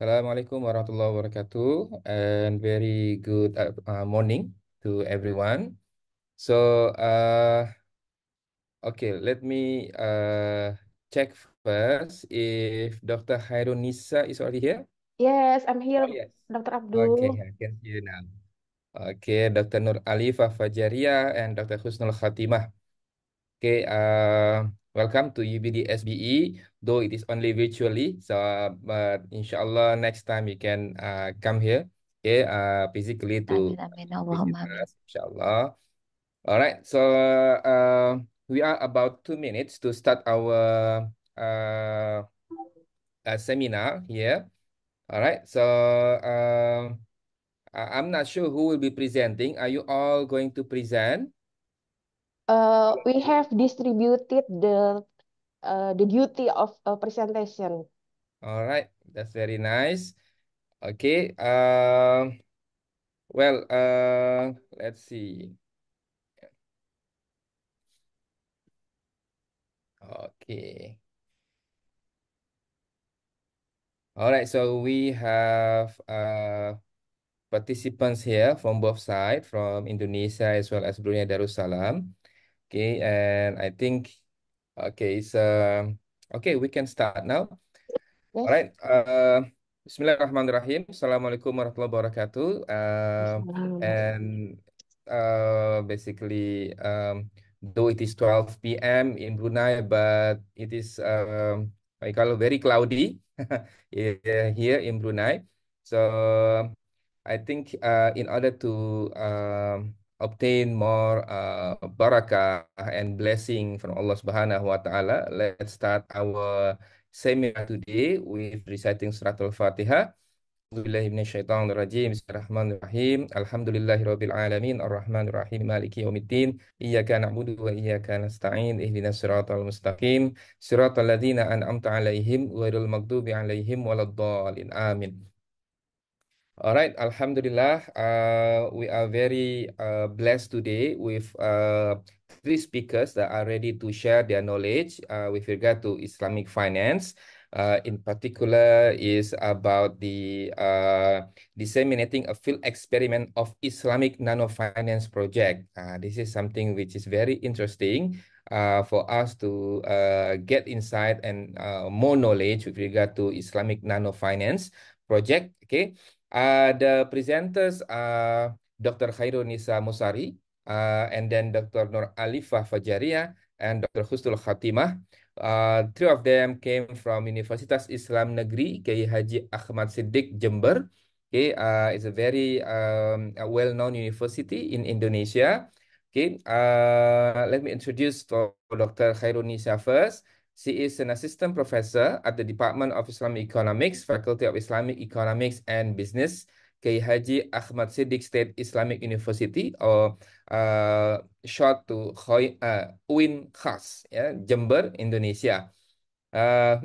Assalamualaikum warahmatullahi wabarakatuh, and very good morning to everyone. So, okay, let me check first if Dr. Hairun Nisa is already here. Yes, I'm Oh, here, yes. Dr. Okay, Abdul. I can see you now. Okay, Dr. Nur Alifah Fajaria and Dr. Husnul Khatimah. Okay, welcome to UBD SBE, though it is only virtually. So, but inshallah next time you can come here, okay, physically Amin, to amin, visit Allahumma amin. us, inshallah. All right, so we are about 2 minutes to start our uh, seminar here. All right, so I'm not sure who will be presenting. Are you all going to present? We have distributed the duty of presentation. All right, that's very nice. Okay. Well, let's see. Okay. All right. So we have participants here from both sides, from Indonesia as well as Brunei Darussalam. Okay, and I think okay, so okay, we can start now. Yes. Alright, Bismillahirrahmanirrahim. Assalamualaikum warahmatullahi wabarakatuh. Assalamualaikum. And basically, though it is 12 p.m. in Brunei, but it is I call it very cloudy here in Brunei. So I think in order to obtain more barakah and blessing from Allah Subhanahu wa Ta'ala, let's start our seminar today with reciting Surah Al-Fatihah. Bismillahirrahmanirrahim. Bismillahirrahmanirrahim. Alhamdulillahirabbil alamin arrahmanirrahim maliki yaumiddin. Iyyaka na'budu wa iyyaka nasta'in. Ihdinas siratal mustaqim. Siratal ladzina an'amta 'alaihim ghairil maghdubi 'alaihim waladdallin. Amin. All right, Alhamdulillah, we are very blessed today with three speakers that are ready to share their knowledge with regard to Islamic finance. In particular, is about the disseminating a field experiment of Islamic nano finance project. This is something which is very interesting for us to get insight and more knowledge with regard to Islamic nano finance project. Okay. The presenters are Dr. Khairul Nisa Musari, and then Dr. Nur Alifah Fajaria, and Dr. Husnul Khatimah. Three of them came from Universitas Islam Negeri Kiai Haji Ahmad Siddiq Jember. Okay, it's a very a well-known university in Indonesia. Okay, let me introduce to Dr. Khairul Nisa first. She is an assistant professor at the Department of Islamic Economics, Faculty of Islamic Economics and Business, Kiai Haji Ahmad Siddiq State Islamic University, or short to UIN Khas, ya, Jember, Indonesia. Uh,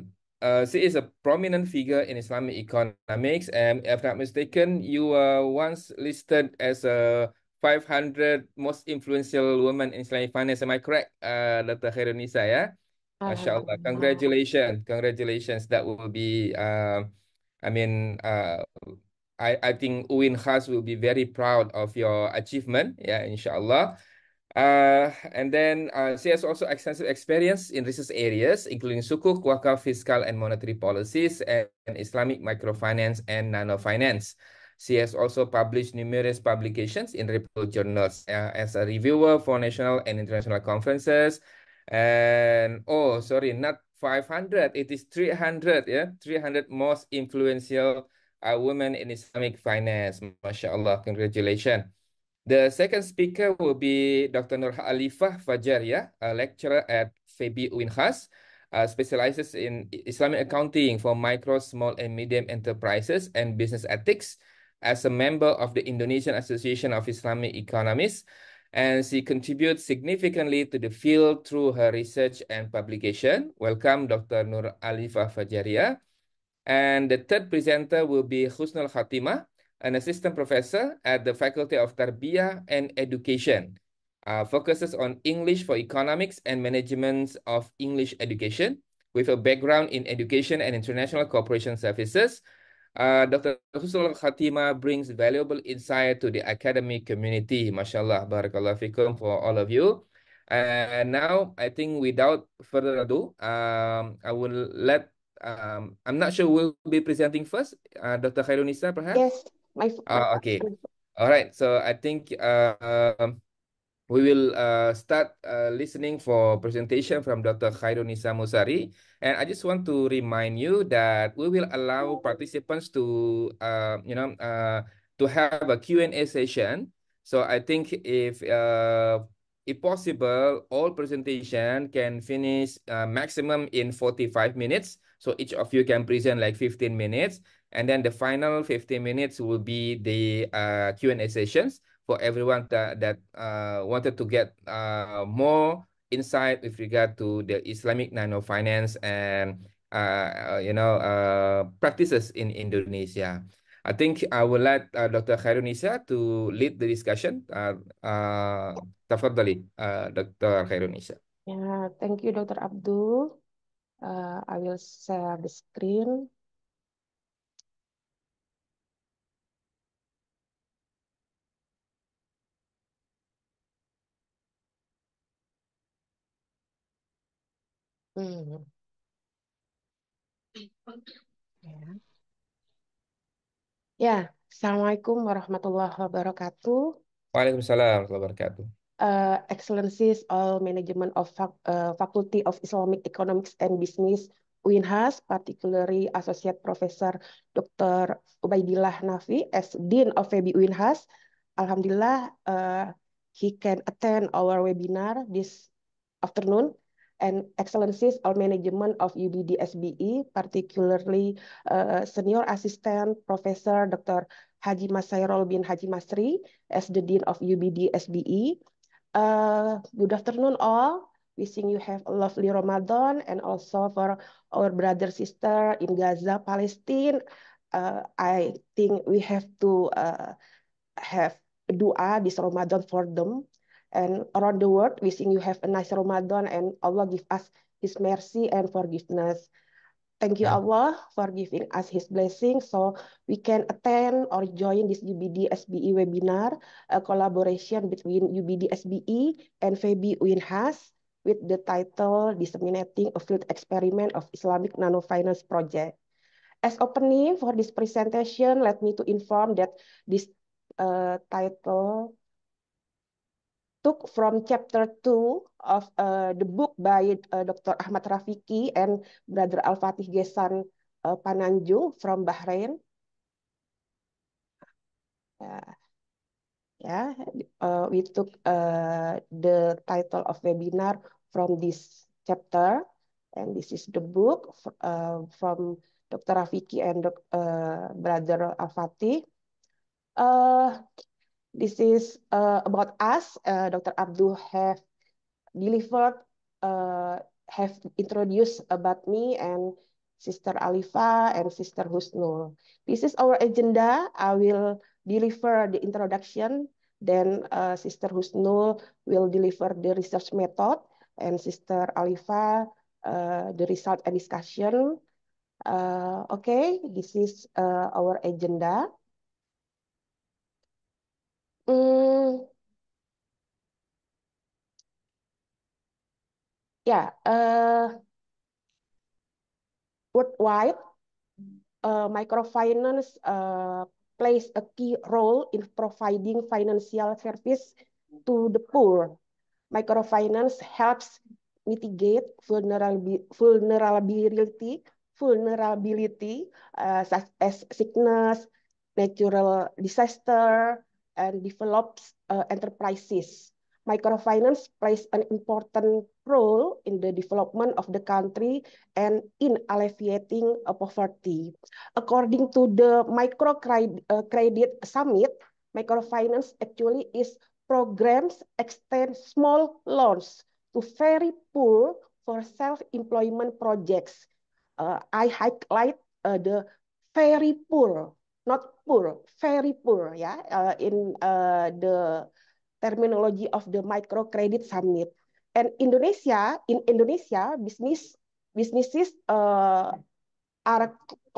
she is a prominent figure in Islamic economics, and if not mistaken, you were once listed as a 500 most influential women in Islamic finance. Am I correct, Dr. Khairunisa? Ya, Masya Allah. Alhamdulillah. Congratulations, congratulations. That will be, I mean, I think UIN Khas will be very proud of your achievement. Yeah, inshallah. And then she has also extensive experience in research areas, including sukuk, wakaf, fiscal and monetary policies, and Islamic microfinance and nanofinance. She has also published numerous publications in reputable journals as a reviewer for national and international conferences. And oh, sorry, not 500, it is 300, yeah, 300 most influential women in Islamic finance. MashaAllah, congratulations. The second speaker will be Dr. Nur Alifah Fajaria, a lecturer at FEBI Unhas, specializes in Islamic accounting for micro, small, and medium enterprises and business ethics as a member of the Indonesian Association of Islamic Economists. And she contributes significantly to the field through her research and publication. Welcome, Dr. Nur Alifah Fajaria. And the third presenter will be Husnul Khatimah, an assistant professor at the Faculty of Tarbiyah and Education. Focuses on English for economics and management of English education with a background in education and international cooperation services. Dr. Husnul Khatimah brings valuable insight to the academic community. MashaAllah, barakallah fikum for all of you. And now, I think without further ado, I will let, I'm not sure who will be presenting first, Dr. Khairunisa, perhaps? Yes, my Okay. All right. So I think we will start listening for presentation from Dr. Khairunisa Musari. And I just want to remind you that we will allow participants to have a Q&A session. So I think if possible, all presentation can finish maximum in 45 minutes. So each of you can present like 15 minutes. And then the final 15 minutes will be the Q&A sessions for everyone that wanted to get more insight with regard to the Islamic nano finance and practices in Indonesia. I think I will let Dr. Khairunisa to lead the discussion. Tafadhali, Dr. Khairunisa. Yeah, thank you, Dr. Abdul. I will share the screen. Hmm. Ya. Ya, Assalamualaikum warahmatullahi wabarakatuh. Waalaikumsalam warahmatullahi wabarakatuh. Excellencies, all management of Faculty of Islamic Economics and Business, UINHAS, particularly Associate Professor Dr. Ubaidillah Nafi as Dean of FEBI UINHAS. Alhamdulillah, he can attend our webinar this afternoon. And Excellencies, all management of UBD SBE, particularly Senior Assistant Professor Dr. Haji Masairol bin Haji Masri as the Dean of UBD SBE. Good afternoon all. Wishing you have a lovely Ramadan, and also for our brother sister in Gaza, Palestine. I think we have to have dua this Ramadan for them, and around the world. Wishing you have a nice Ramadan, and Allah give us His mercy and forgiveness. Thank you, Allah, for giving us His blessing so we can attend or join this UBD SBE webinar, a collaboration between UBD SBE and FEBI UINHAS with the title Disseminating a Field Experiment of Islamic Nanofinance Project. As opening for this presentation, let me to inform that this title took from chapter 2 of the book by Dr. Ahmad Rafiki and Brother Al-Fatih Gesan Pananjung from Bahrain. We took the title of webinar from this chapter, and this is the book from Dr. Rafiki and Brother Al-Fatih. This is about us. Dr. Abdul delivered, have introduced about me and Sister Alifa and Sister Husnul. This is our agenda. I will deliver the introduction, then Sister Husnul will deliver the research method, and Sister Alifa the result and discussion. Okay, this is our agenda. Mm, yeah, worldwide, microfinance plays a key role in providing financial service to the poor. Microfinance helps mitigate vulnerability such as sickness, natural disaster, and develops enterprises. Microfinance plays an important role in the development of the country and in alleviating poverty. According to the Microcredit Summit, microfinance actually is programs extend small loans to very poor for self-employment projects. I highlight the very poor, not poor, very poor, yeah, in the terminology of the Microcredit Summit. And in Indonesia, businesses are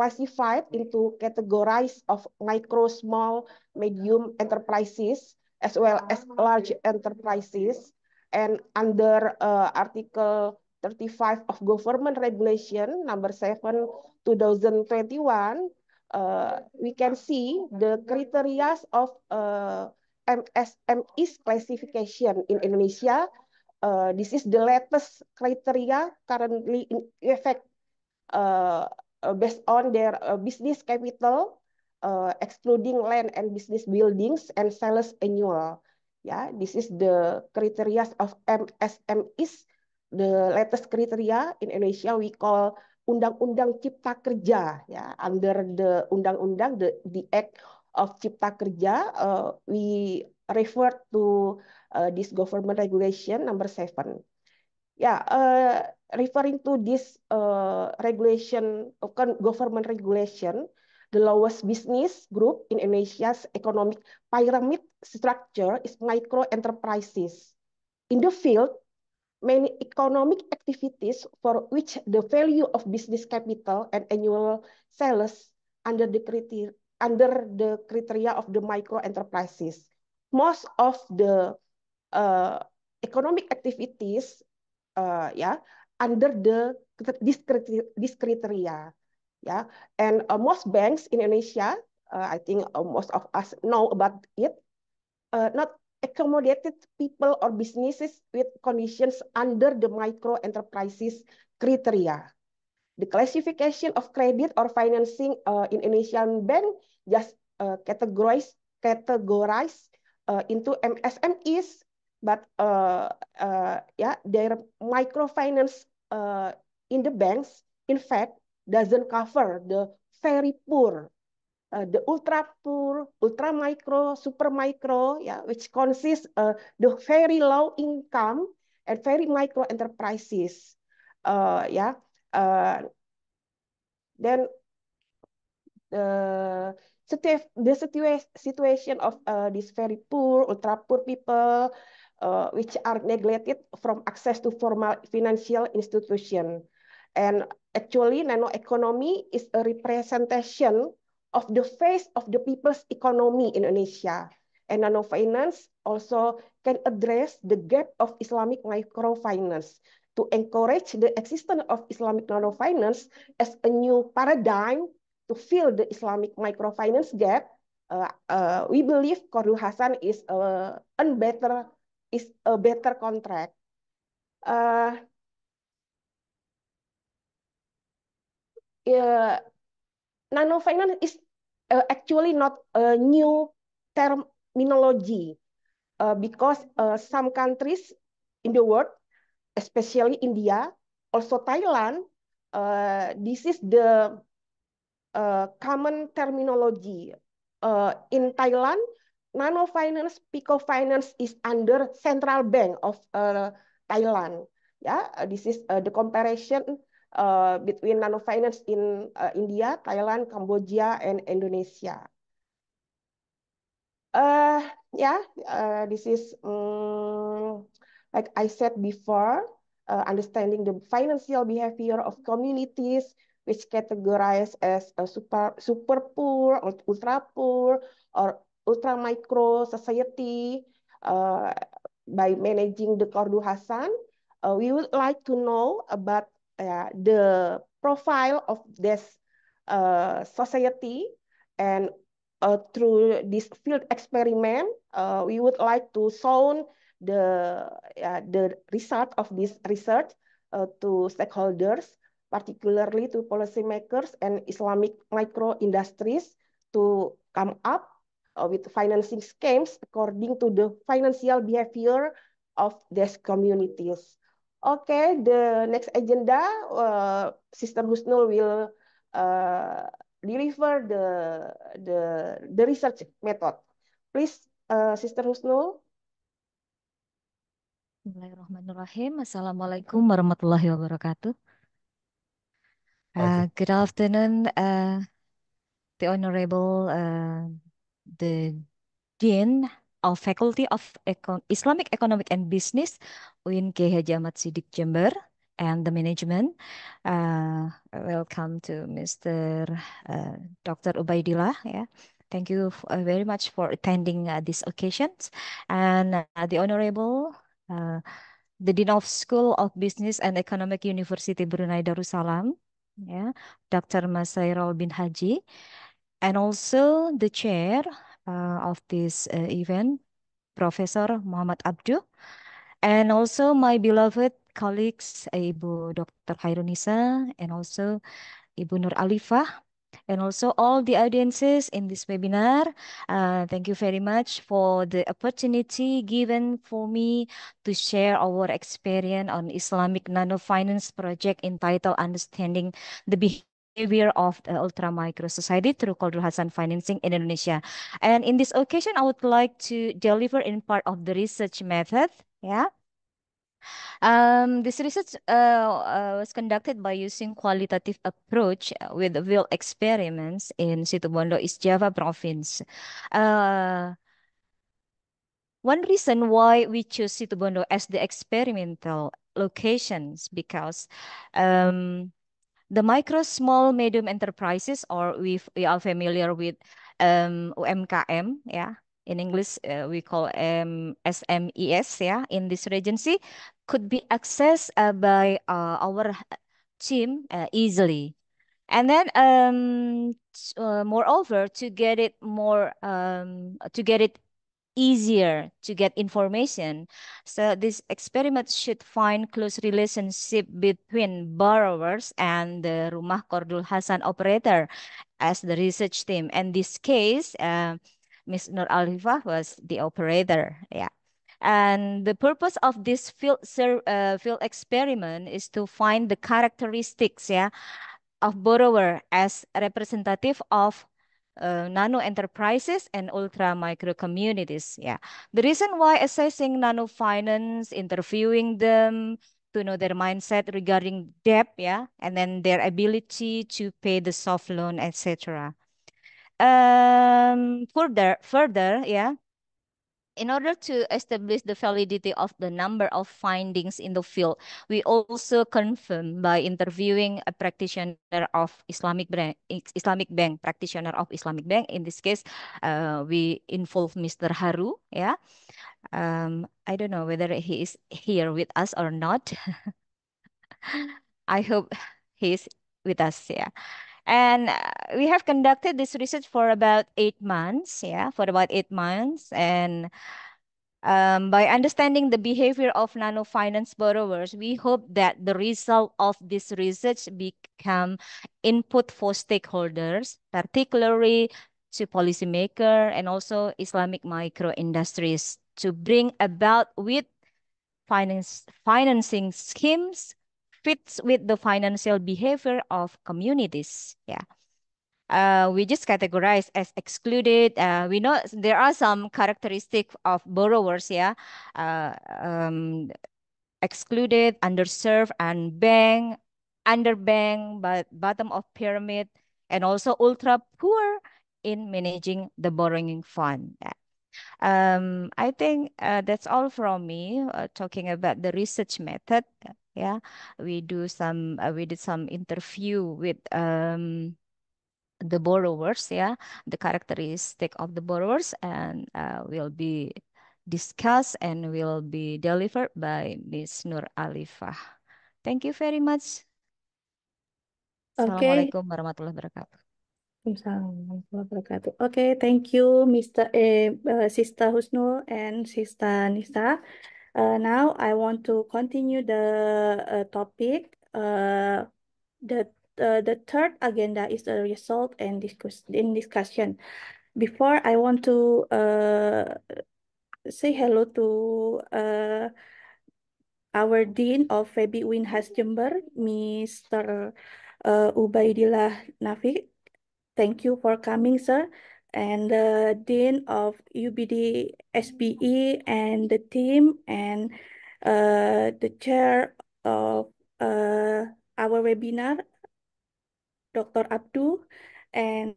classified into categories of micro, small, medium enterprises as well as large enterprises. And under Article 35 of Government Regulation number 7 2021, we can see the criteria of MSME's classification in Indonesia. This is the latest criteria currently in effect, uh, based on their business capital, excluding land and business buildings and sales annual. Yeah, this is the criteria of MSMEs. The latest criteria in Indonesia we call Undang-Undang Cipta Kerja. Ya, under the undang-undang, the Act of Cipta Kerja, we refer to this government regulation number 7. Yeah, referring to this regulation, government regulation, the lowest business group in Indonesia's economic pyramid structure is micro enterprises. In the field, many economic activities for which the value of business capital and annual sales under the criteria of the micro enterprises. Most of the uh, economic activities, yeah, under this criteria, yeah. And most banks in Indonesia, I think most of us know about it, not accommodated people or businesses with conditions under the micro enterprises criteria. The classification of credit or financing in Indonesian bank just categorized into MSMEs, but yeah, their microfinance in the banks, in fact, doesn't cover the very poor, the ultra poor, ultra micro, super micro, yeah, which consists the very low income and very micro enterprises. Yeah, uh, then the situation of these very poor, ultra poor people, which are neglected from access to formal financial institution. And actually, nano economy is a representation of the face of the people's economy in Indonesia. And nano finance also can address the gap of Islamic microfinance to encourage the existence of Islamic nano finance as a new paradigm to fill the Islamic microfinance gap. We believe Qardul Hasan is a better contract. Uh, uh, Nano finance is actually not a new terminology, because some countries in the world, especially India, also Thailand, this is the common terminology. In Thailand, nano finance, pico finance is under central bank of Thailand. Yeah, this is the comparison between nano finance in India, Thailand, Cambodia, and Indonesia. Uh, yeah, this is like I said before, understanding the financial behavior of communities, which categorize as a super poor, or ultra poor, or ultra micro society. Uh, by managing the Qardul Hasan, we would like to know about the profile of this society, and through this field experiment, we would like to show the result of this research to stakeholders, particularly to policymakers and Islamic micro industries, to come up with financing schemes according to the financial behavior of these communities. Okay, the next agenda, Sister Husnul will uh, deliver the research method. Please, Sister Husnul. Bismillahirrahmanirrahim. Assalamualaikum warahmatullahi wabarakatuh. Okay. Good afternoon, the Honorable the Dean of Faculty of Islamic Economic and Business, UIN K. Haji Ahmad Siddiq Jember, and the management. Welcome to Mr. Dr. Ubaidillah. Yeah. Thank you very much for attending these occasions. And the Honorable, uh, the Dean of School of Business and Economic University Brunei Darussalam, yeah, Dr. Masairul bin Haji, and also the chair of this event, Professor Muhammad Abdu, and also my beloved colleagues, Ibu Dr. Khairunisa, and also Ibu Nur Alifah, and also all the audiences in this webinar. Thank you very much for the opportunity given for me to share our experience on Islamic Nano Finance project entitled Understanding the Behavior of the Ultra Micro Society through Qadrul Hasan Financing in Indonesia. And in this occasion, I would like to deliver in part of the research method. Yeah. This research was conducted by using qualitative approach with field experiments in Situbondo, East Java province. Uh, One reason why we choose Situbondo as the experimental locations because um, the micro, small, medium enterprises, or we are familiar with UMKM, yeah. In English, we call SMES, yeah. In this regency, could be accessed by our team easily. And then, moreover, to get it easier to get information. So this experiment should find close relationship between borrowers and the Rumah Qardul Hasan operator as the research team. And this case, Ms. Nur Alifah was the operator. Yeah. And the purpose of this field experiment is to find the characteristics, yeah, of borrower as representative of nano enterprises and ultra micro communities. Yeah. The reason why assessing nano finance, interviewing them to know their mindset regarding debt, yeah, and then their ability to pay the soft loan, etc. Further, yeah, in order to establish the validity of the number of findings in the field, we also confirm by interviewing a practitioner of Islamic Bank, practitioner of Islamic Bank. In this case, we involve Mr. Haru. Yeah, I don't know whether he is here with us or not. I hope he's with us. Yeah. And we have conducted this research for about 8 months. Yeah, for about 8 months. And by understanding the behavior of nano finance borrowers, we hope that the result of this research become input for stakeholders, particularly to policymaker and also Islamic micro industries, to bring about with financing schemes fits with the financial behavior of communities. Yeah. We just categorize as excluded. We know there are some characteristics of borrowers, yeah, uh, um, excluded, underserved, and underbanked, but bottom of pyramid, and also ultra poor in managing the borrowing fund. Yeah. I think that's all from me. Talking about the research method, yeah, we did some interview with the borrowers, yeah, the characteristic of the borrowers, and will be discussed and will be delivered by Ms. Nur Alifah. Thank you very much. Okay. Assalamualaikum warahmatullahi wabarakatuh. Waalaikumsalam warahmatullahi wabarakatuh. Okay, thank you, Sister Husnul and Sister Nisa. Now I want to continue the topic. The third agenda is the result and discussion. Before I want to say hello to our Dean of FEBI Winhas Jember, Mr. Ubaidillah Nafi. Thank you for coming, sir. And the Dean of UBD SBE and the team and the chair of our webinar, Dr. Abdu, and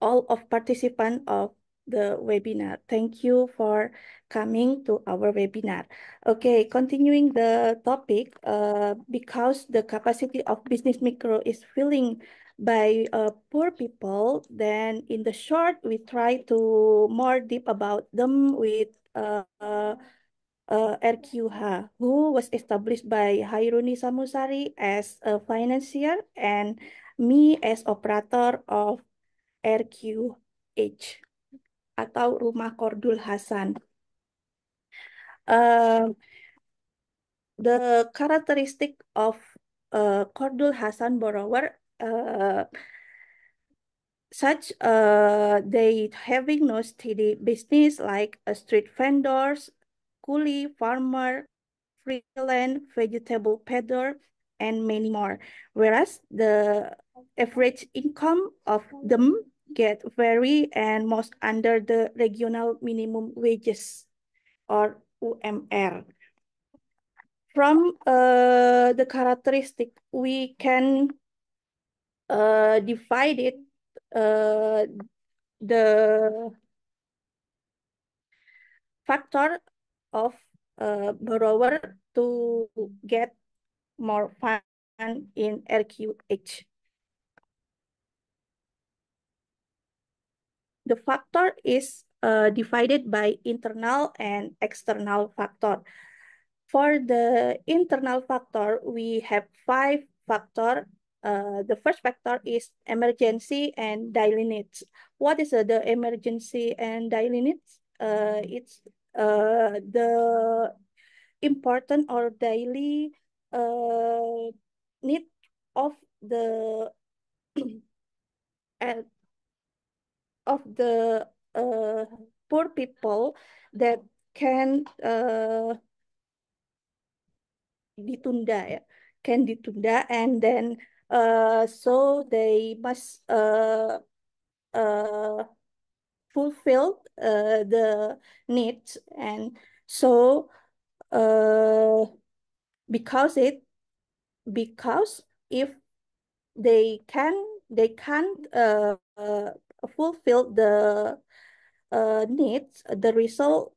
all of participants of the webinar. Thank you for coming to our webinar. Okay, continuing the topic, because the capacity of business micro is filling by poor people, then in the short, we try to more deep about them with RQH, who was established by Hairuni Samusari as a financier and me as operator of RQH atau Rumah Kordul Hasan. The characteristic of Kordul Hasan borrower, such they having no steady business like street vendors, coolie, farmer, freelance, vegetable peddler, and many more. Whereas the average income of them get vary and most under the regional minimum wages or UMR. From the characteristic, we can divide it the factor of borrower to get more fund in RQH. The factor is divided by internal and external factor. For the internal factor, we have 5 factors. The first factor is emergency and daily needs. What is the emergency and daily needs? It's the important or daily need of the uh, uh, poor people that can ditunda ya, can ditunda, and then so they must fulfill the needs, and so uh, because if they can't fulfill the needs, the result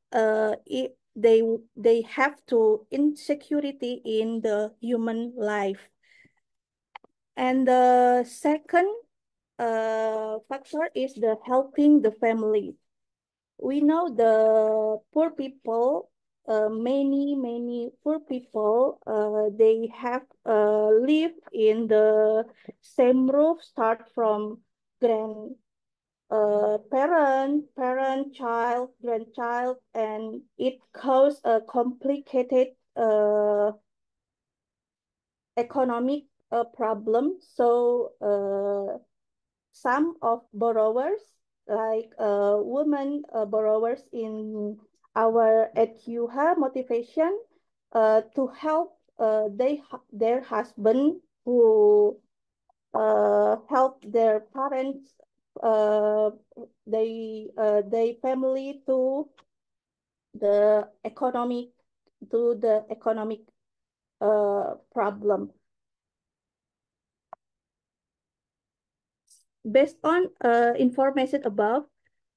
they have to insecurity in the human life. And the second factor is the helping the family. We know the poor people, many poor people, they have live in the same roof, start from grand parent, child, grandchild, and it causes a complicated economic problem. So some of borrowers, like women borrowers in our EQH motivation to help their husband who help their parents, they family to the economic problem. Based on information above,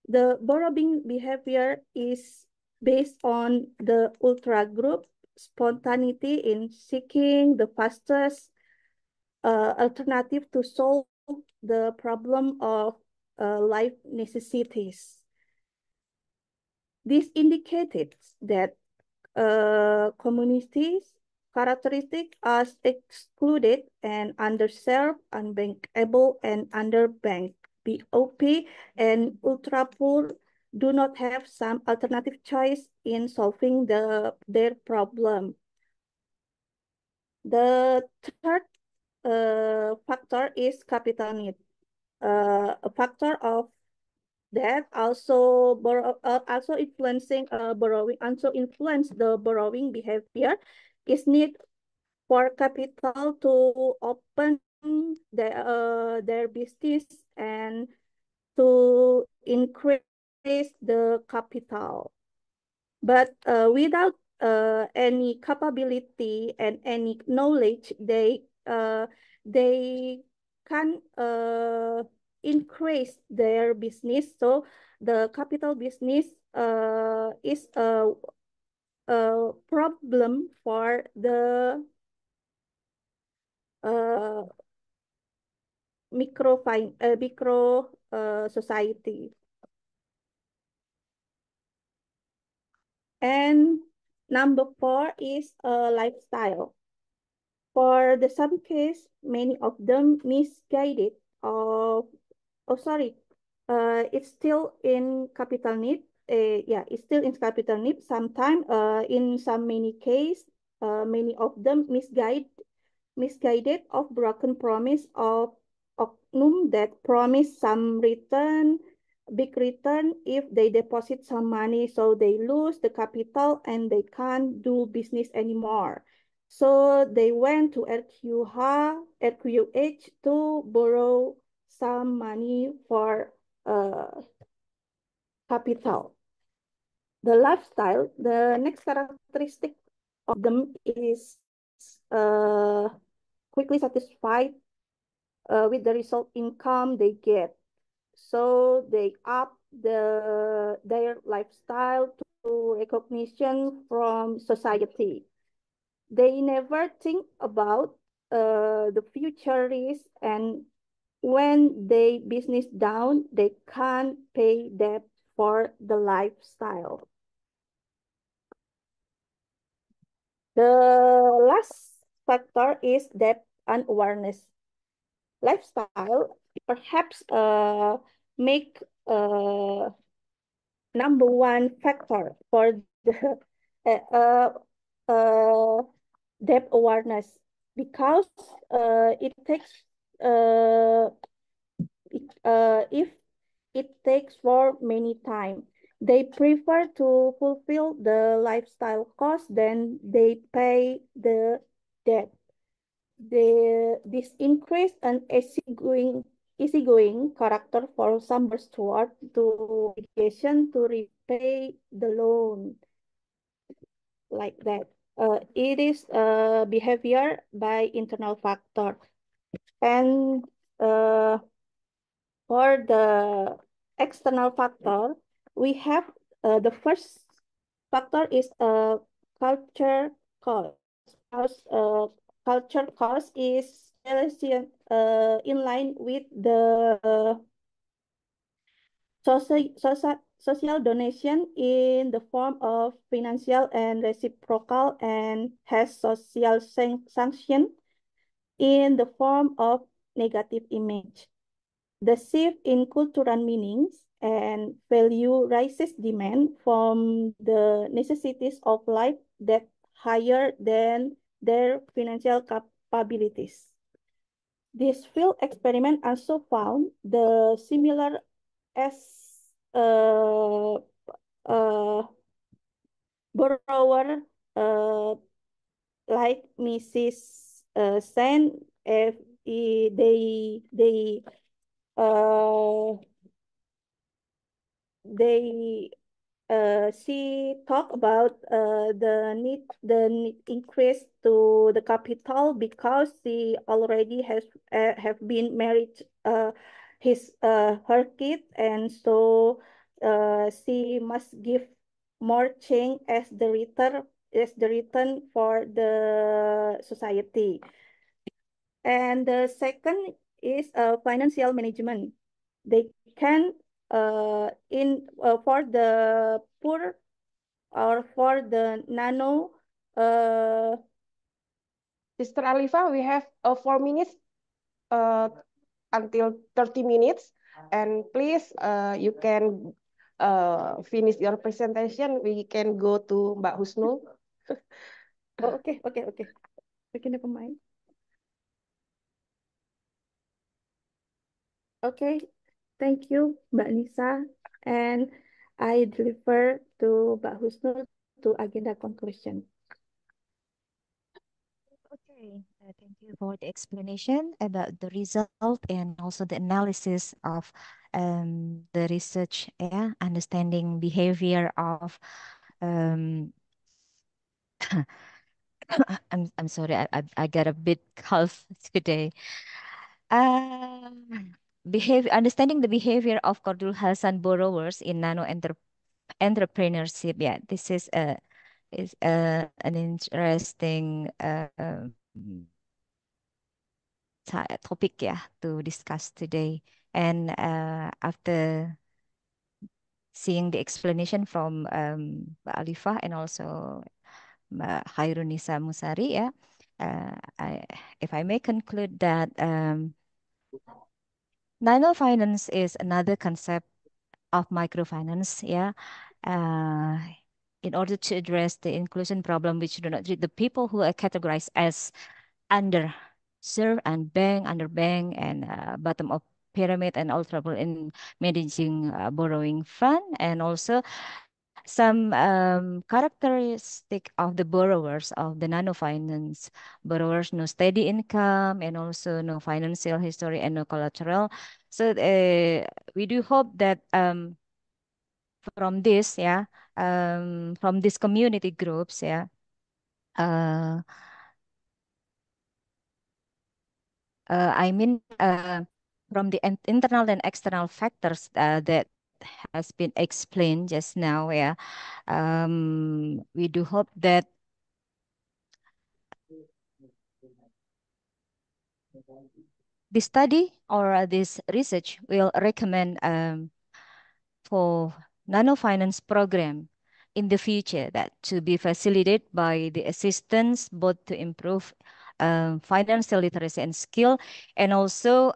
the borrowing behavior is based on the ultra group spontaneity in seeking the fastest alternative to solve the problem of life necessities. This indicated that communities characteristics as excluded and underserved, unbankable, and underbanked. BOP and ultra poor do not have some alternative choice in solving their problem. The third factor is capital need. A factor of that also also influencing borrowing, also influence the borrowing behavior is need for capital to open their business and to increase the capital. But without any capability and any knowledge, they can increase their business. So the capital business is a problem for the uh, micro society. And number 4 is lifestyle. For the some case, many of them misguided of, oh sorry, it's still in capital need. Yeah, it's still in capital need. Sometimes, in some many case, many of them misguided of broken promise of oknum that promise some return, big return if they deposit some money, so they lose the capital and they can't do business anymore. So they went to RQH to borrow some money for capital. The lifestyle, the next characteristic of them is quickly satisfied with the result income they get. So they up their lifestyle to recognition from society. They never think about the future risk, and when they business down, they can't pay debt for the lifestyle. The last factor is debt and awareness. Lifestyle perhaps make number one factor for the uh, uh, uh, debt awareness, because it takes if it takes for many time, they prefer to fulfill the lifestyle cost than they pay the debt. This increase an easygoing character for some toward to obligation to repay the loan, like that. It is behavior by internal factor. And for the external factor, we have the first factor is culture cost. Because culture cost is in line with the social donation in the form of financial and reciprocal, and has social sanction in the form of negative image. The shift in cultural meanings and value raises demand from the necessities of life that higher than their financial capabilities. This field experiment also found the similar as uh, borrower like Mrs. Sen, if uh, they she talked about the need increase to the capital, because she already has have been married her kid, and so she must give more change as the return for the society. And the second is financial management. They can in for the poor or for the nano. Sister Alifa, we have 4 minutes uh, until 30 minutes. And please, you can finish your presentation. We can go to Mbak Husnul. Oh, okay. Okay, never mind. Okay, thank you, Mbak Nisa. And I deliver to Mbak Husnul to agenda conclusion. Okay, thank you for the explanation about the result and also the analysis of the research, yeah, understanding behavior of um, I'm sorry, I got a bit cough today. Um, understanding the behavior of Cordul Hasan borrowers in nano entrepreneurship. Yeah, this is an interesting topic, yeah, to discuss today. And after seeing the explanation from Mbak Alifah and also Mbak Khairunisa Musari, yeah, if I may conclude that nano finance is another concept of microfinance, yeah, uh, in order to address the inclusion problem, which do not treat the people who are categorized as underserved and underbank, and bottom of pyramid, and all trouble in managing borrowing fund, and also some characteristic of the borrowers of the nano finance borrowers: no steady income, and also no financial history, and no collateral. So we do hope that from this, yeah, from these community groups, yeah, uh, I mean, from the internal and external factors that has been explained just now, yeah, we do hope that this study or this research will recommend for nano finance program in the future that to be facilitated by the assistance both to improve financial literacy and skill, and also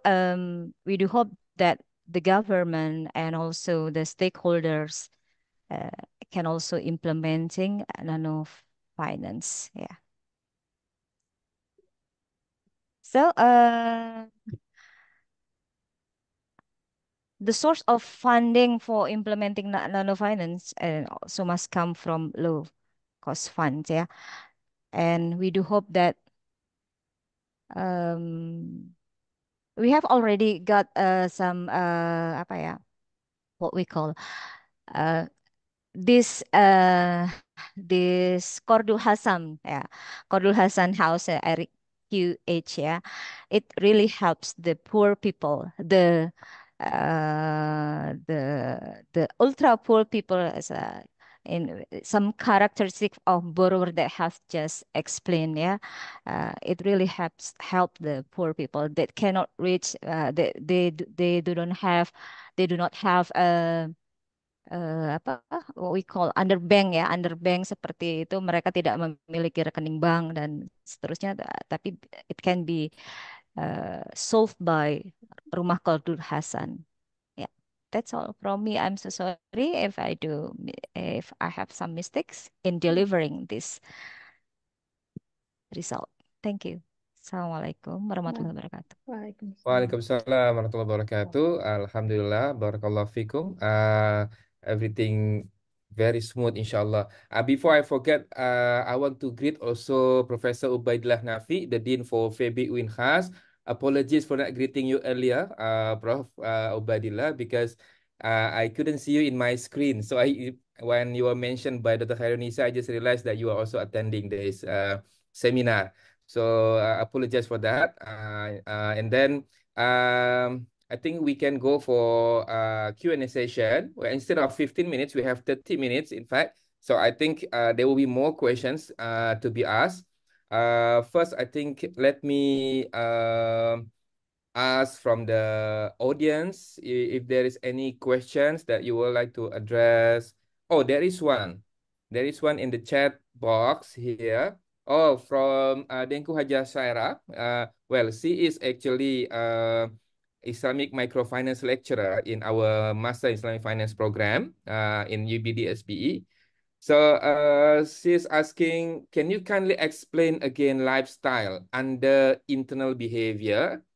we do hope that the government and also the stakeholders uh, can also implementing nano finance. Yeah. So the source of funding for implementing nano finance also must come from low cost funds, yeah. And we do hope that um, we have already got some apa ya, what we call uh, this this Cordul Hasan, yeah, Cordul Hasan House, Eric QH, yeah, it really helps the poor people, the ultra poor people, as in some characteristic of borrower that have just explained, yeah. It really help the poor people that cannot reach, they do not have apa what we call underbank, ya, underbank seperti itu, mereka tidak memiliki rekening bank dan seterusnya, tapi it can be solved by Rumah Qardul Hasan. Yeah, that's all from me. I'm so sorry if I have some mistakes in delivering this result. Thank you. Assalamualaikum warahmatullahi wabarakatuh. Waalaikumsalam. Waalaikumsalam warahmatullahi wabarakatuh. Alhamdulillah, barakallahu fikum. Everything very smooth, inshallah. Before I forget, I want to greet also Professor Ubaidillah Nafi, the Dean for FEBI Winhas. Apologies for not greeting you earlier, Prof. Ubaidillah, because I couldn't see you in my screen. So when you were mentioned by Dr. Khairunisa, I just realized that you are also attending this seminar. So apologize for that. And then I think we can go for Q&A session where instead of 15 minutes, we have 30 minutes, in fact. So I think there will be more questions to be asked. First, I think let me ask from the audience if there is any questions that you would like to address. Oh, there is one. There is one in the chat box here. Oh, from Denku Haja Saira. Well, she is actually Islamic microfinance lecturer in our Master Islamic Finance program in UBD SPE. So she's asking, can you kindly explain again lifestyle under internal behavior?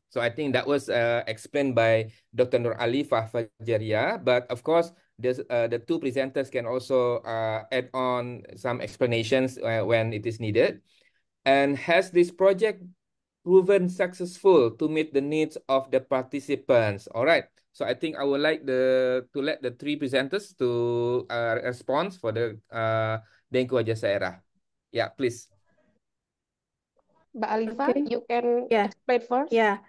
So I think that was explained by Dr. Nur Alifah Fajaria, but of course, the two presenters can also add on some explanations when it is needed. And has this project proven successful to meet the needs of the participants? All right. So I think I would like to let the three presenters to respond for the Denku Haja Sairah. Yeah, please. Mbak Alifa, Okay. you can Yeah. explain first. Yeah.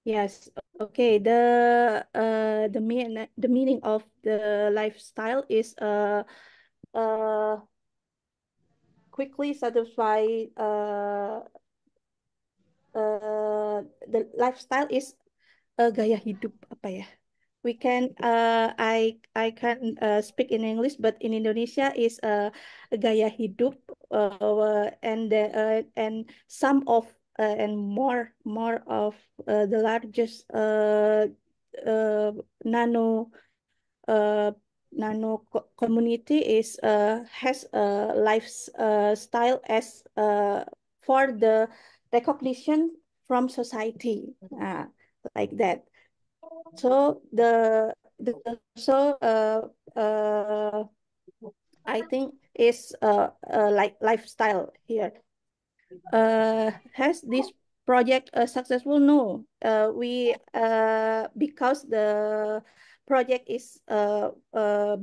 Yes. Okay. The meaning of the lifestyle is quickly satisfy the lifestyle is gaya hidup apa ya? We can I can speak in English, but in Indonesia is gaya hidup and some of and more of the largest nano uh, community is has a lifestyle as for the recognition from society, like that. So the so I think is like lifestyle here. Has this project successful? No. We because the project is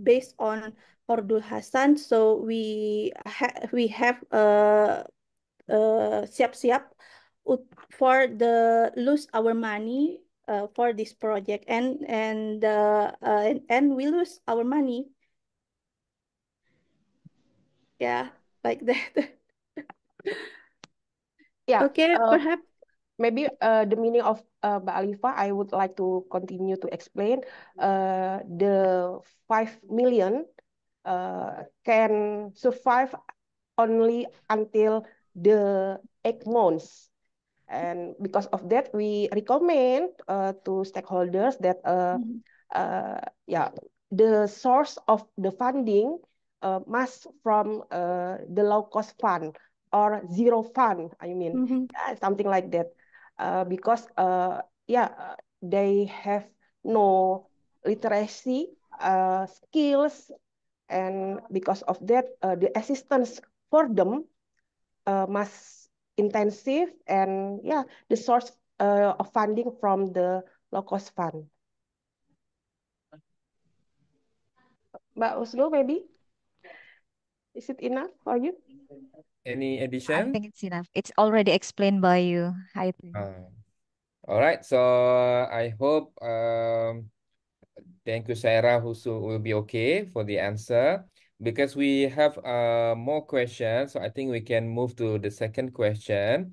based on Ordul Hasan, so we have siap-siap for the lose our money for this project and we lose our money. Yeah, like that. Yeah, Okay, perhaps. maybe the meaning of Mbak Alifa, I would like to continue to explain. The 5 million can survive only until the 8 months. And because of that, we recommend to stakeholders that Mhm. yeah, the source of the funding must from the low cost fund or zero fund, I mean, Mhm. something like that. Because yeah, they have no literacy skills, and because of that, the assistance for them must intensive, and yeah, the source of funding from the low cost fund. Mbak Uslu, maybe is it enough for you? Any I addition? think it's enough. It's already explained by you, I think. All right. So I hope thank you, Sarah, who will be okay for the answer. Because we have more questions, so I think we can move to the second question.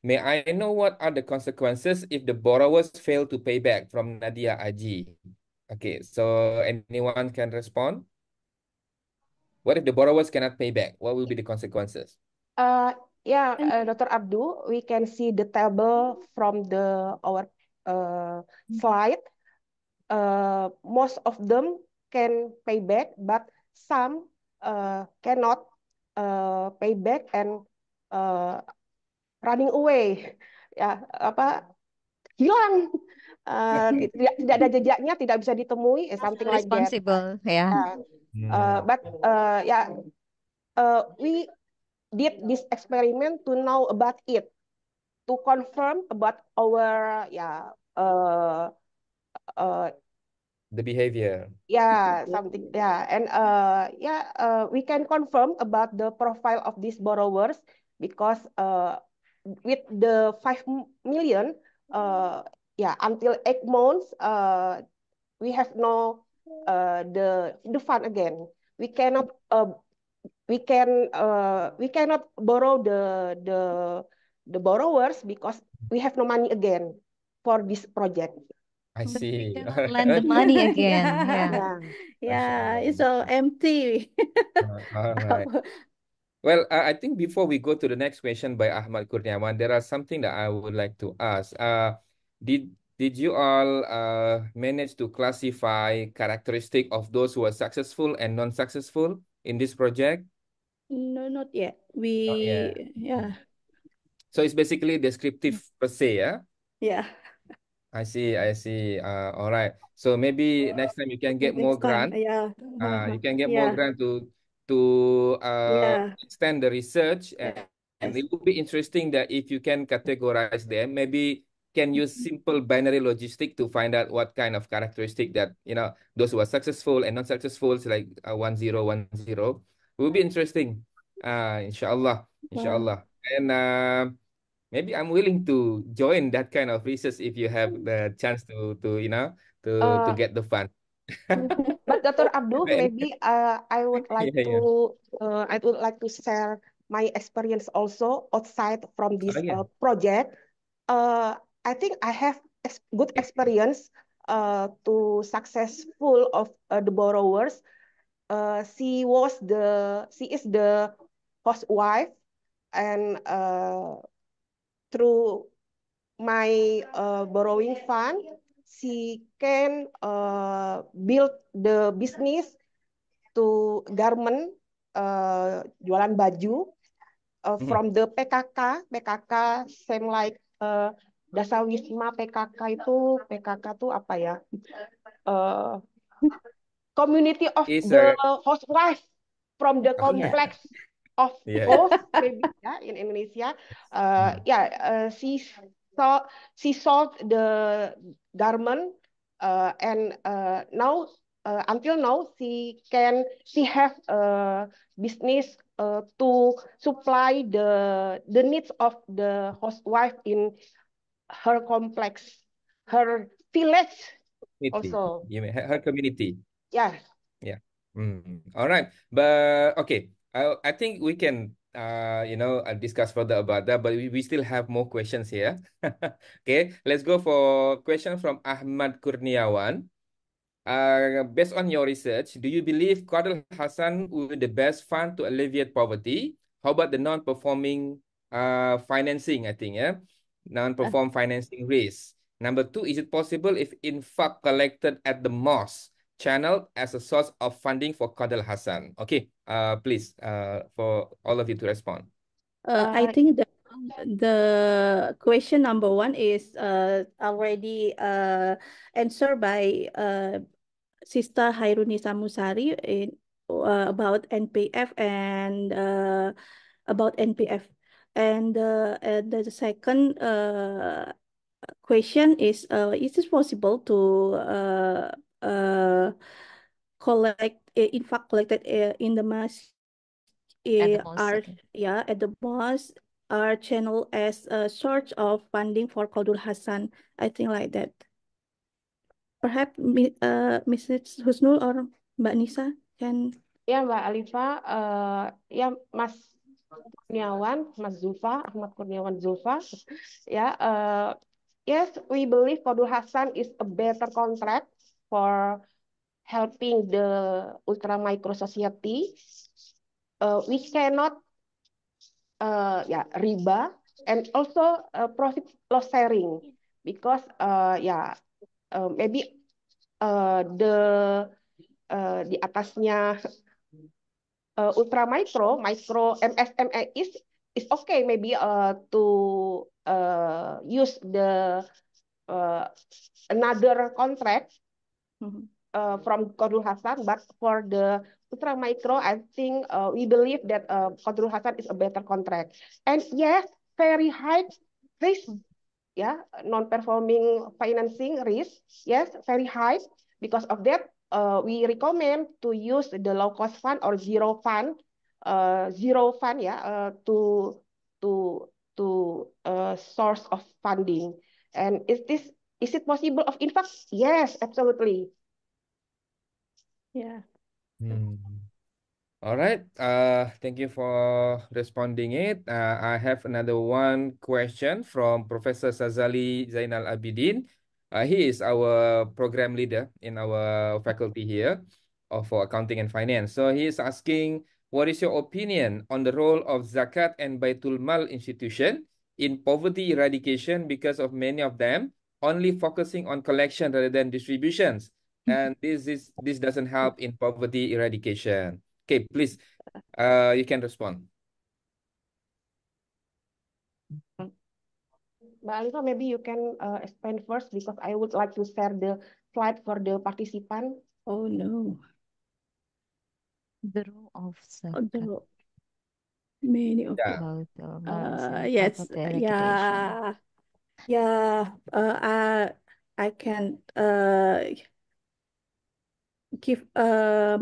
May I know what are the consequences if the borrowers fail to pay back from Nadia Aji? Okay, so anyone can respond? What if the borrowers cannot pay back? What will be the consequences? Uh, yeah, And Dr. Abdul, we can see the table from the our slide. Most of them can pay back, but some cannot pay back and uh, running away. Ya, apa hilang. Tidak ada jejaknya, tidak bisa ditemui, something like that. Responsible, yeah. Yeah. Hmm. But yeah, we did this experiment to know about it, to confirm about our uh, The behavior. yeah, something, yeah, and yeah, we can confirm about the profile of these borrowers because with the 5 million, yeah, until 8 months, we have no the fund again. We cannot we cannot borrow the borrowers because we have no money again for this project. I So we see. All cannot lend the right. money again. yeah, Yeah. Yeah. yeah, MasyaAllah. it's all empty. All right. Well, I think before we go to the next question by Ahmad Kurniawan, there are something that I would like to ask. Did you all manage to classify characteristic of those who are successful and non-successful in this project? No, not yet. Not yet. Yeah, So it's basically descriptive per se, yeah? yeah. I see, I see. All right. So maybe next time you can get more Next time, grant. yeah, You can get more yeah, grant to yeah, extend the research, and yes. it would be interesting that if you can categorize them, maybe can use simple binary logistic to find out what kind of characteristic that those who are successful and not successful, so like 1 0 1 0, will be interesting. Inshallah, Wow. inshallah. And maybe I'm willing to join that kind of research if you have the chance to to Uh, get the fund. but Dr. Abdul, maybe Yeah. I would like to share my experience also outside from Oh, this yeah. project. I think I have good experience to successful of the borrowers. She is the housewife, and through my borrowing fund, she can build the business to garment, jualan baju Mhm. from the PKK same like Dasawisma PKK itu apa ya? Uh, Community of Is the housewife from the oh yeah. complex of Yeah, yeah. host maybe ya in Indonesia. Hmm. Saw, she sold the garment, and now until now she have a business to supply the needs of the housewife in her complex, her village Community. also. You mean her community. Yeah. Yeah. All right. But okay. I think we can discuss further about that, but we still have more questions here. Okay, let's go for question from Ahmad Kurniawan. Based on your research, do you believe Qadr Hassan will be the best fund to alleviate poverty? How about the non-performing financing, I think, yeah? Non-perform financing risk. Number two, is it possible if infaq collected at the mosque channeled as a source of funding for Qadr Hassan? Okay, please, for all of you to respond. I Uh, think the question number one is already answered by Sister Hairunisa Musari in about NPF and about NPF. And the second question is it possible to collect in fact collected in the mass At the most, are okay. at the mosque are channeled as a source of funding for Qadul Hasan. I think like that. Perhaps Mrs. Husnul or Mbak Nisa can. ya Mbak Alifa, ya Mas Kurniawan, Mas Zulfa, Ahmad Kurniawan Zulfa, ya, yes, we believe Qadul Hasan is a better contract for helping the ultra micro society. We cannot, riba, and also profit loss sharing, because maybe di atasnya ultra micro MSME is okay, maybe to use the uh, another contract from Qadrul Hasan, but for the ultra micro, I think we believe that Qadrul Hasan is a better contract. And yes, very high risk, non-performing financing risk, yes, very high. Because of that, we recommend to use the low-cost fund or zero fund, to source of funding. And is it possible of influx? Yes, absolutely. Yeah. Hmm. All right. Thank you for responding it. I have another one question from Professor Sazali Zainal Abidin. He is our program leader in our faculty here for accounting and finance. So he is asking, what is your opinion on the role of zakat and Baitul Mal institution in poverty eradication, because of many of them only focusing on collection rather than distributions, and this doesn't help in poverty eradication. Okay, please, you can respond. Mbak Alifa, maybe you can explain first, because I would like to share the slide for the participant. Oh no. The role of zakat The many of Yeah. about the yes, poverty eradication. I can give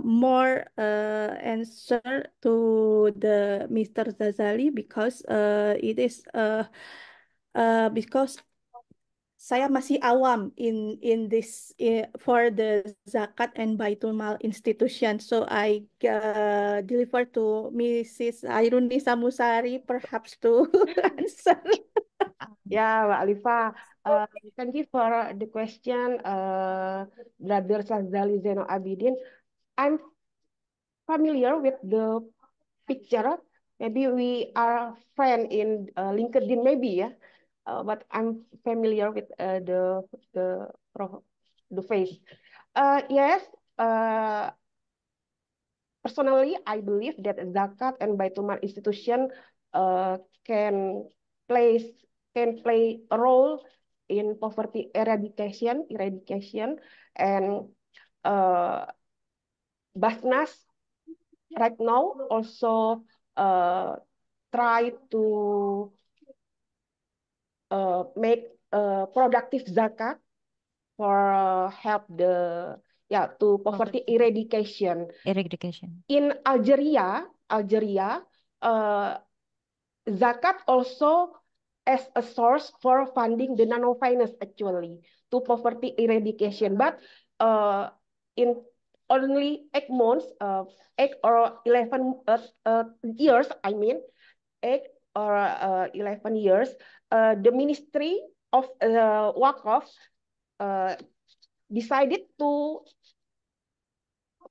more answer to the Mr. Zazali, because it is because saya masih awam in this for the zakat and baitul mal institution. So I deliver to Mrs. Airuni Samusari perhaps to answer. Yeah, Mbak Alifa. Thank you for the question, Brother Sazali Zeno Abidin. I'm familiar with the picture. Maybe we are friend in LinkedIn, maybe, yeah. But I'm familiar with the the face. Yes. Personally, I believe that zakat and Baitul Mal institution uh, can play play a role in poverty eradication, and uh, Basnas right now also uh, try to make productive zakat for help the to poverty eradication. Eradication. In Algeria, uh, zakat also as a source for funding the nano finance actually to poverty eradication. But in only 8 months, 8 or 11 years, I mean 8 or 11 years, the Ministry of Waqf decided to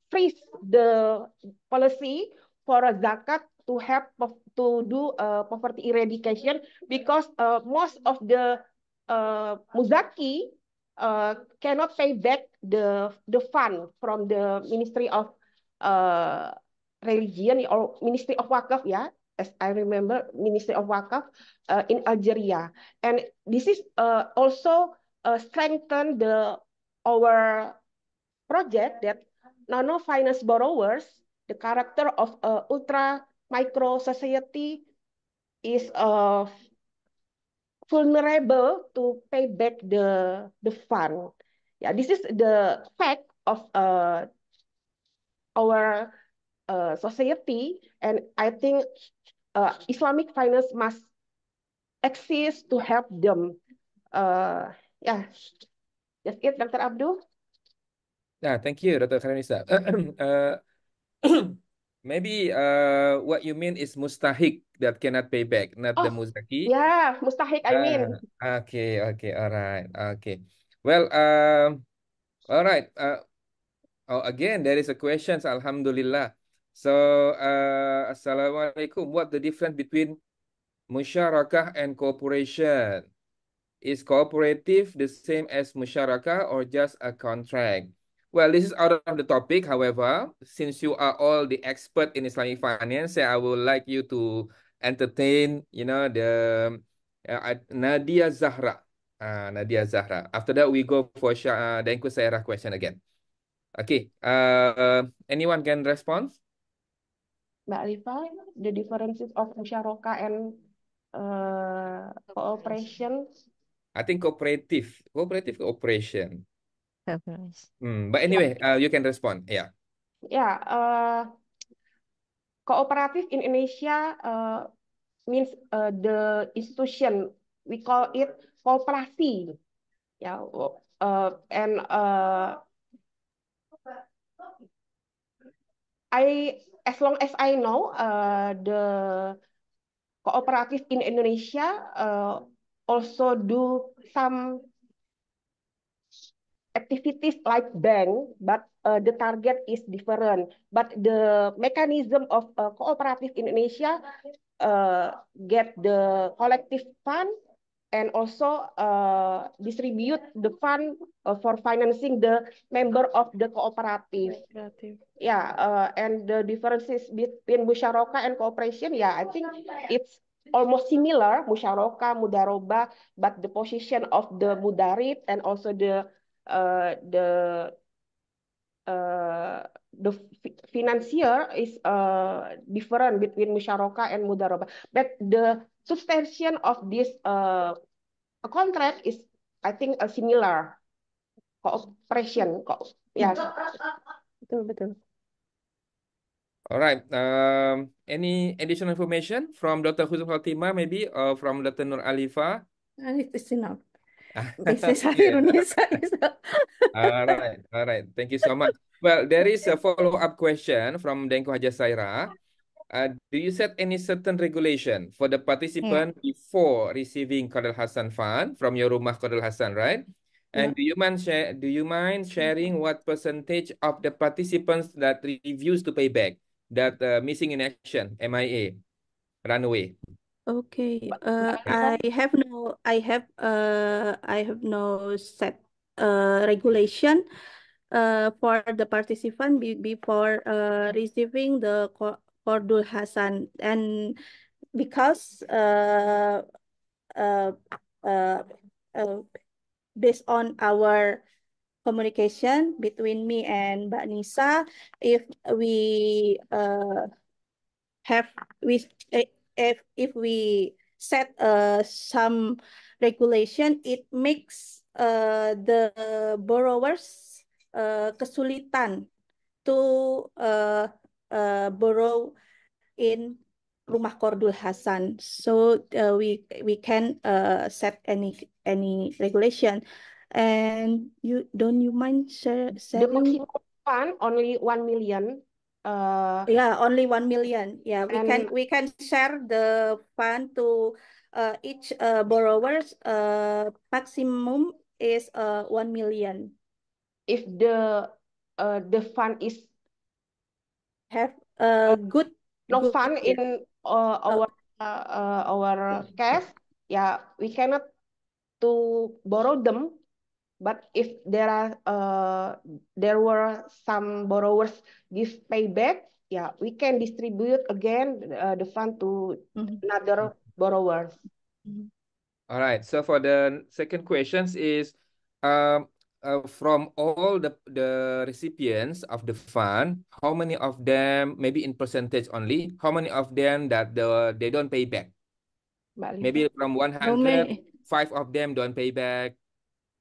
freeze the policy for a zakat to help to do poverty eradication, because most of the muzaki cannot pay back the fund from the Ministry of Religion or Ministry of Wakaf, yeah, as I remember, Ministry of Wakaf in Algeria, and this is also strengthen the our project that nano finance borrowers, the character of ultra micro society, is vulnerable to pay back the fund. Yeah, this is the fact of our society, and I think Islamic finance must exist to help them. Yeah, that's it, Dr. Abdul. Thank you, Dr. Khairunisa. Maybe what you mean is mustahik that cannot pay back, not the Oh, muzaki. yeah, mustahik, I mean. Okay, all right, okay. Well, all right. Again, there is a question. Alhamdulillah. So, Assalamualaikum. What the difference between musyarakah and cooperation? Is cooperative the same as musyarakah or just a contract? Well, this is out of the topic. However, since you are all the expert in Islamic finance, I would like you to entertain, Nadia Zahra. Nadia Zahra. After that, we go for the Engku Sairah question again. Okay. Anyone can respond? Mbak Alifa, the differences of musyarakah and cooperation. I think cooperative cooperation. Cooperation. But anyway, you can respond. Yeah. Yeah, cooperative in Indonesia means the institution, we call it kooperasi. Yeah, and as long as I know, the cooperative in Indonesia also do some activities like bank, but the target is different. But the mechanism of cooperative in Indonesia get the collective fund and also distribute the fund for financing the member of the cooperative. Yeah, and the differences between musyarakah and cooperation, yeah, I think it's almost similar, musyarakah, mudaroba, but the position of the mudarib and also the uh, the the financier is different between musyarakah and mudaroba. But the substantiation of this contract is, I think, a similar cooperation. Yeah, betul. All right. Any additional information from Dr. Husn Fatima, maybe, or from Dr. Nur Alifa? It's enough. Bisnis Yeah. Indonesia is All right. Thank you so much. Well, there is a follow-up question from Denko Hajasaira. Do you set any certain regulation for the Yeah. participant before receiving Qadal Hasan Fund from your Rumah Qadal Hasan, right? And yeah. do you mind sharing what percentage of the participants that refuse to pay back, that missing in action, MIA, run away? Okay. Mbak Lisa, I have no set regulation for the participant before receiving the Qardul Hasan, and because uh, uh, uh, based on our communication between me and Mbak Nisa, if we have we if we set some regulation, it makes the borrowers kesulitan to borrow in Rumah Qardul Hasan. So we can set any regulation. And you mind the sharing? maximum fund only 1 million. Yeah, only 1 million. Yeah, And we can share the fund to each borrowers. Maximum is 1 million. if the fund is Have a good no good fund yeah. in Uh, our cash, yeah, we cannot to borrow them. But if there were some borrowers give payback, yeah, we can distribute again the fund to mhm, another borrowers. mhm. All right. So for the second questions is, um, from all the recipients of the fund, how many of them, maybe in percentage only, how many of them that they don't pay back? Mbak Lisa. Maybe from How 100, many? 5 of them don't pay back.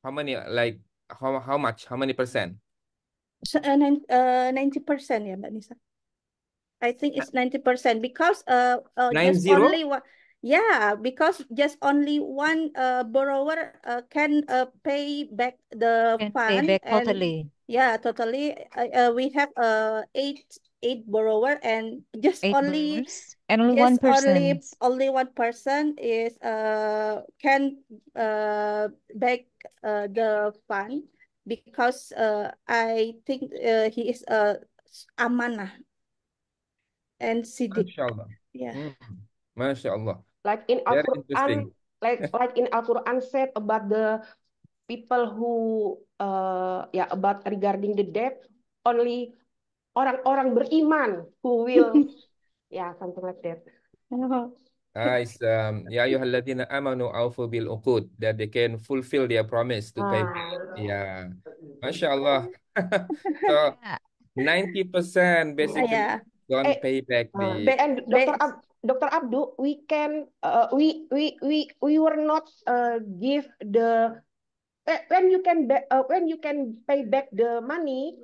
How many, like, how much? How many percent? 90%, yeah, Mbak Nisa. I think it's 90% because Nine just zero? only one. Yeah, because just only one borrower can pay back the Can pay fund. back And totally. yeah, totally we have eight borrower, and Eight borrowers and only one person. only one person is can back the fund, because I think he is amanah and Siddiq. Masya Allah. Yeah. Hmm. Masya Allah. Like in Very Al-Quran, interesting. like in Al-Quran said about the people who yeah, about regarding the debt, only orang-orang beriman who will, yeah, something like that. Oh, It's ya ayyuhalladzina amanu aufu bil uqud, that they can fulfill their promise to pay back. Ah. Yeah. Masya Allah. So Yeah. 90% basically yeah. don't Eh, pay back the. and Base. Dr. Abdu, we can we were not give the when you can pay back the money,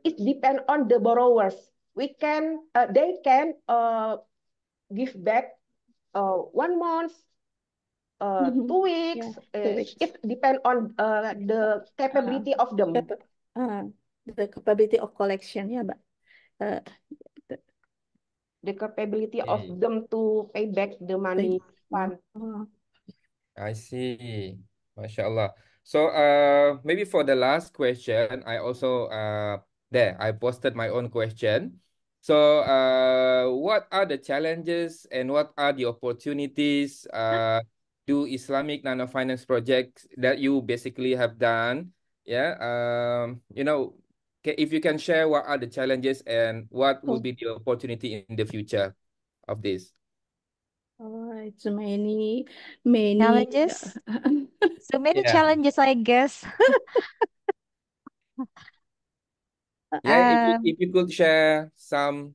it depend on the borrowers. We can they can give back 1 month, Mhm. 2 weeks. Yeah, 2 weeks. It depend on the Uh, capability of them. capa- uh, the capability of collection, yeah, but uh, the, The capability of Okay. them to pay back the the, money fund. I see. Masya Allah. So maybe for the last question, I also I posted my own question. So what are the challenges and what are the opportunities do Islamic nano finance projects that you basically have done? Yeah. If you can share what are the challenges and what will oh, be the opportunity in the future of this? it's many. Challenges. So many Yeah. challenges, I guess. Yeah, Um, if you could share some.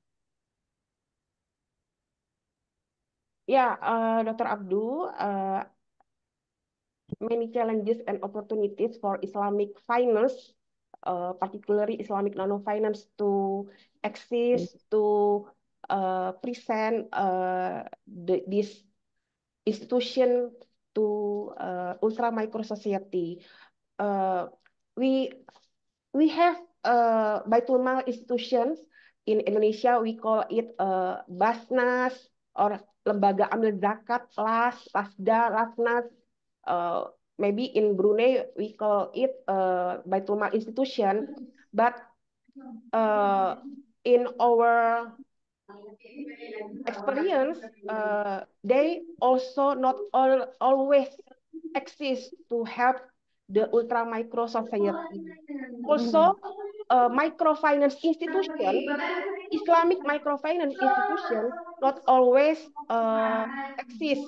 Yeah, Dr. Abdul, many challenges and opportunities for Islamic finance, particularly Islamic nano finance, to exist, to present this institution to ultra micro society. We we have Baitul Mal institutions in Indonesia. We call it Basnas or Lembaga Amil Zakat, Lasda, Lasnas. Maybe in Brunei we call it Baitul Mal institution, but in our experience, they also not always exist to help the ultra micro society. Also, microfinance institution, Islamic microfinance institution, not always exist.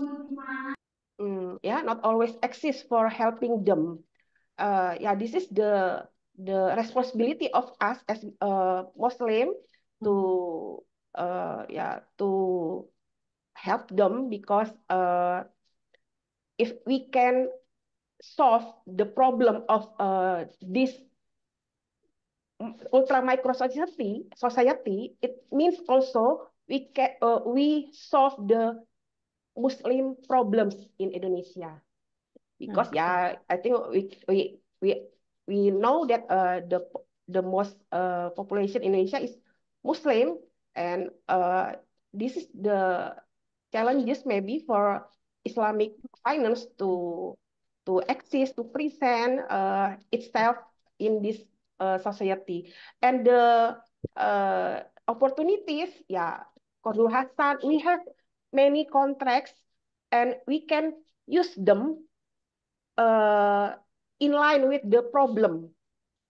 Yeah, not always exist for helping them. Yeah, this is the responsibility of us as Muslim to yeah to help them, because if we can solve the problem of this ultra micro society, it means also we solve the Muslim problems in Indonesia. Because Okay. yeah, I think we know that the most population in Indonesia is Muslim, and this is the challenges maybe for Islamic finance to exist, to present itself in this society. And the opportunities, yeah, Qardul Hasan, we have many contracts and we can use them in line with the problem.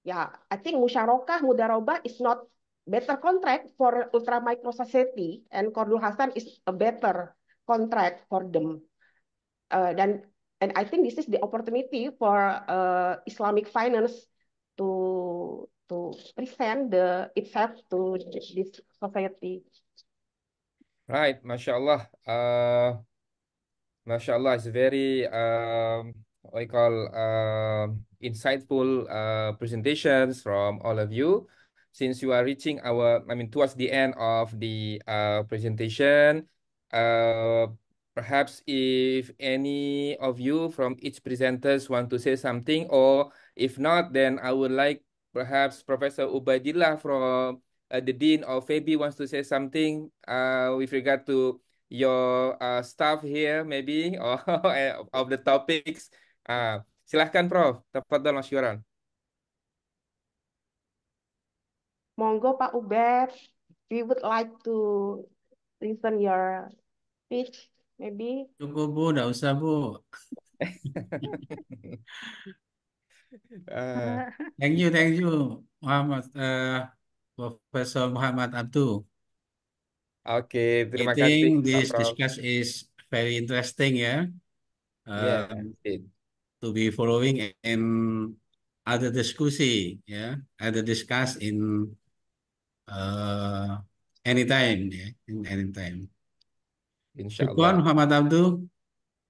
Yeah, I think musyarakah, mudarabah is not better contract for ultra micro society, and Qardul Hasan is a better contract for them. Dan and I think this is the opportunity for Islamic finance to present itself to this society. Right, Masya Allah. MashaAllah, it's very what you call insightful presentations from all of you. Since you are reaching towards the end of the presentation, uh, perhaps if any of you from each presenters want to say something, or if not, then I would like perhaps Professor Ubaidillah from the Dean of FEBI wants to say something with regard to your staff here maybe or of the topics. Silahkan Prof. Tafadhal Mas Yoran. Monggo Pak Ubed, we would like to listen your speech maybe. Cukup Bu, nggak usah Bu. Thank you Muhammad Profesor Muhammad Abdu. Oke, I terima kasih think Pak this Prof. discussion is very interesting ya. Yeah, To be following in other diskusi ya, other discuss in anytime ya, in anytime. insya Syukron Allah. Muhammad Abdu.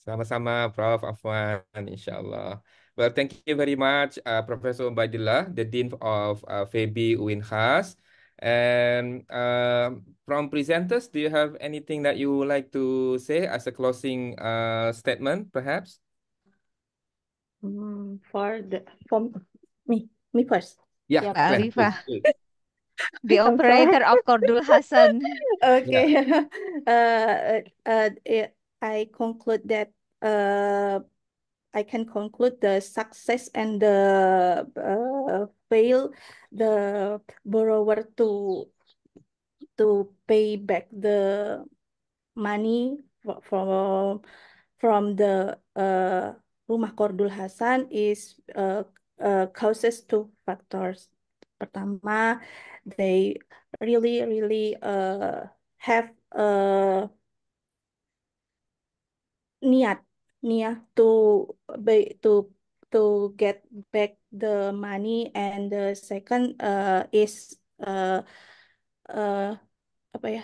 Sama-sama Prof. Afwan, insyaAllah. Well, thank you very much, Professor Ubaidillah, the Dean of FEBI UIN-Khas. And from presenters, do you have anything that you would like to say as a closing statement, perhaps? For me first. Yeah, Yeah, Mbak please, Alifah, please. the I'm sorry. operator of Qardul Hasan. Okay. Yeah. I conclude that I can conclude the success and the fail the borrower to pay back the money from the Rumah Qardul Hasan is causes two factors. Pertama, they really have niat niat to get back the money, and the second is apa ya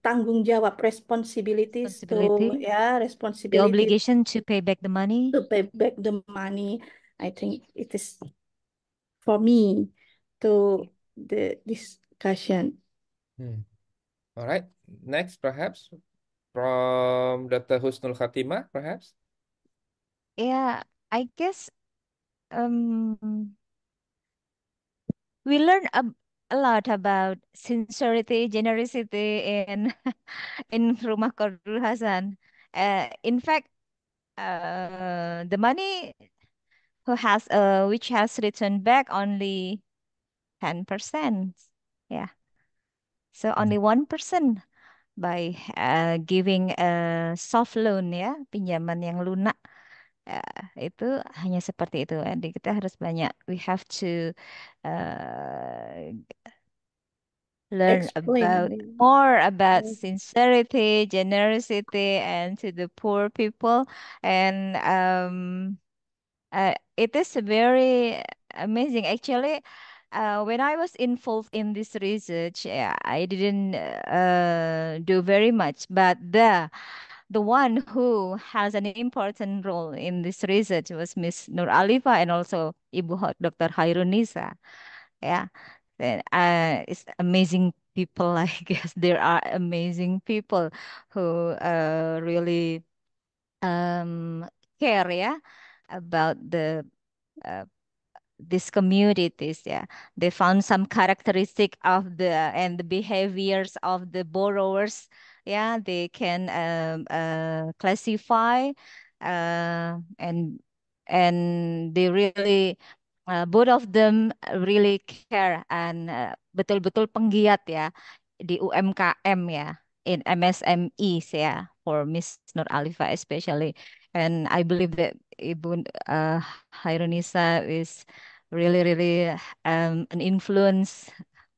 tanggung jawab, responsibilities to Responsibility, the responsibility obligation to pay back the money. to pay back the money. I think it is for me to the discussion. All right. Next, perhaps. from Dr. Husnul Khatimah, perhaps? Yeah, I guess um, we learn a lot about sincerity, generosity in in Rumah Qadrul Hasan. In fact, the money which has returned back only 10%. Yeah, so only 1% by giving a soft loan ya, pinjaman yang lunak. Itu hanya seperti itu. Jadi kita harus banyak. We have to uh, learn about Explain. more about Yes. sincerity, generosity, and to the poor people. And it is very amazing. Actually, when I was involved in this research, yeah, I didn't do very much, but the one who has an important role in this research was Miss Nur Alifa and also Dr. Hairunisa. Yeah, and, it's amazing people. I guess there are amazing people who really um, care, yeah, about uh, these communities. Yeah, they found some characteristic of the behaviors of the borrowers. Yeah, they can classify and they really both of them really care and betul-betul penggiat ya di UMKM ya, in MSMEs ya, for Miss Nur Alifa especially. And I believe that Ibu Hairunisa is really an influence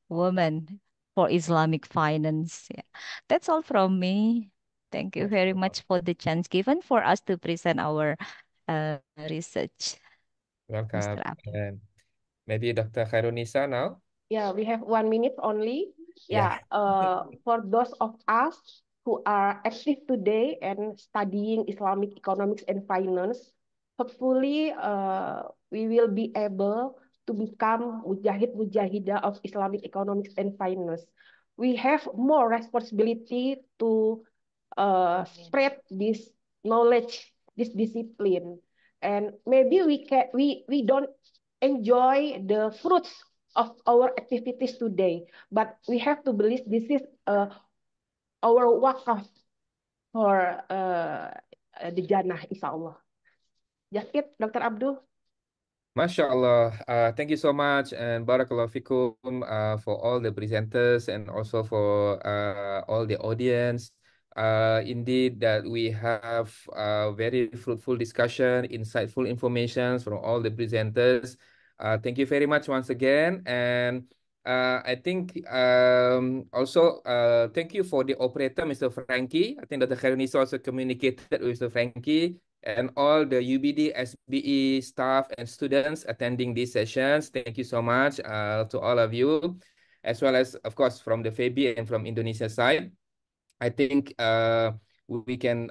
woman for Islamic finance. Yeah. That's all from me. Thank you very MashaAllah. much for the chance given for us to present our research, Mr. Welcome. Abdul. And maybe Dr. Khairunisa now? Yeah, we have 1 minute only. Yeah. Yeah, for those of us who are active today and studying Islamic economics and finance, hopefully we will be able to become mujahid mujahidah of Islamic economics and finance. We have more responsibility to spread this knowledge, this discipline, and maybe we don't enjoy the fruits of our activities today, but we have to believe this is our wakaf for the Jannah, insyaAllah. Just it, Dr. Abdul. MashaAllah. Thank you so much and Barakallahu Fikum for all the presenters and also for all the audience. Indeed, that we have very fruitful discussion, insightful information from all the presenters. Thank you very much once again. And I think also thank you for the operator, Mr. Frankie. I think Dr. Khairunisa also communicated with Mr. Frankie and all the UBD, SBE staff and students attending these sessions. Thank you so much to all of you, as well as, of course, from the FEBI and from Indonesia side. I think we can,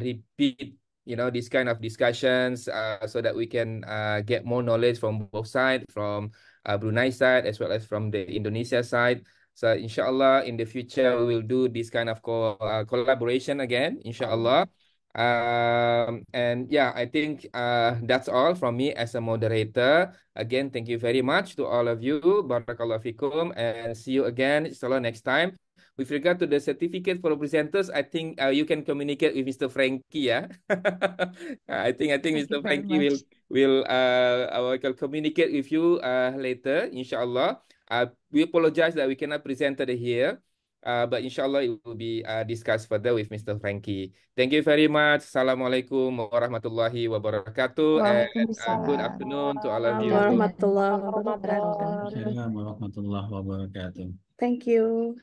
repeat, this kind of discussions so that we can get more knowledge from both sides, from Brunei side as well as from the Indonesia side. So inshallah, in the future, we will do this kind of collaboration again, inshallah. And yeah, I think that's all from me as a moderator. Again, thank you very much to all of you. Barakallahu fikum, and see you again, inshallah, next time. With regard to the certificate for presenters, I think you can communicate with Mr. Frankie. Yeah, I think Thank you Mr. very Frankie much. will communicate with you later, inshallah. We apologize that we cannot present today here. But inshallah it will be discussed further with Mr. Frankie. Thank you very much. Assalamualaikum warahmatullahi wabarakatuh. And good Waalaikumsalam afternoon to all of you. Waalaikumsalam. Warahmatullahi Selamat wabarakatuh. Ramadan. Assalamualaikum warahmatullahi wabarakatuh. Thank you.